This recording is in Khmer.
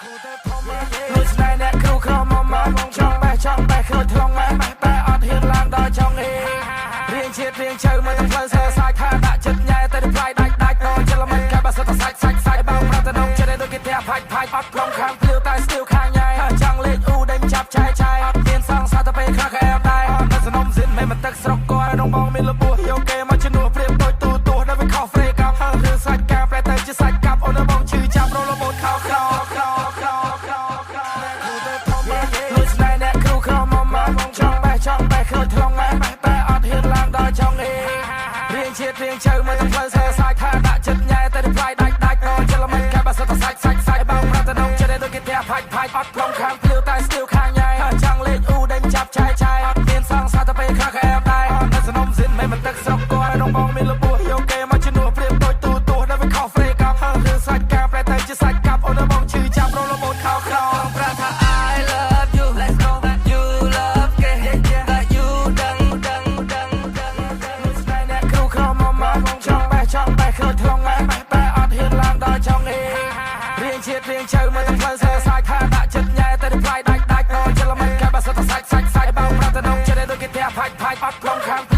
លុយស្នេហ៍អ្នកគ្រូក្រមុំមកចង់បេះខ្លួនធ្លងមកតែអត់ហ៊ានឡើងដល់ចង់ហេរៀងជាតិរៀងជើមកទាំងផ្លូវសើសាយថាដាក់ចិត្តញ៉ែតែផ្លាយដាច់ដល់ចលមិនកែបាសតសាច់បើប្រតនងចិត្តដូចគេតែផាច់អត់ខ្លងខាងភ្លាវតែស្ទៀវខាងញ៉ែចង់លេខអ៊ូដេញចាប់ឆាយអត់មានសងសាទៅពេលខ្លះក៏ដែរអត់សនំសិនមិនទឹកស្រុកគាត់ក្នុងបងមានលពោះយកគេមកជំនួសព្រៀបដូចទូដល់វាខុសហ្វ្រេកាប់រឿងសាច់កាប្រែទៅជាសាច់កាប់អូនបងឈឺចាប់រលបូតខោក្រលុយស្នេហ៍អ្នកគ្រូក្រមុំមកចង់បេះខ្លួនធ្លងមកតែអត់ហ៊ានឡើងដល់ចង់ហេរៀងជាតិរៀងជើមកទាំងផ្លូវសើសាយថាដាក់ចិត្តញ៉ែតែផ្លាយដាច់ដល់ចលមិនកែបាសតសាច់បើប្រតនងចិត្តដូចគេតែផាច់អត់ខ្លងខាងភ្លាវតែស្ទៀវខាងញ៉ែចង់លេខអ៊ូដេញចាប់ឆាយអត់មានសងសាទៅពេលខ្លះក៏ដែរអត់សនំសិនមិនទឹកស្រុកគាត់ក្នុងបងមានលពោះយកគេមកជំនួសព្រៀបដូចទូដល់វាខុសហ្វ្រេកាប់រឿងសាច់កាប្រែទៅជាសាច់កាប់អូនបងឈឺចាប់រលបូតខោក្រលប្រាថា I love you let's go that you love គេ that you ដឹងលុយស្នេហ៍អ្នកគ្រូក្រមុំមកចង់បេះខ្លួនធ្លងមកតែអត់ហ៊ានឡើងដល់ចង់ហេរៀងជាតិរៀងជើមកទាំងផ្លូវសើសាយថាដាក់ចិត្តញ៉ែតែផ្លាយដាច់ដល់ចលមិនកែបាសតសាច់បើប្រតនងចិត្តដូចគេតែផាច់អត់ខ្លងខាង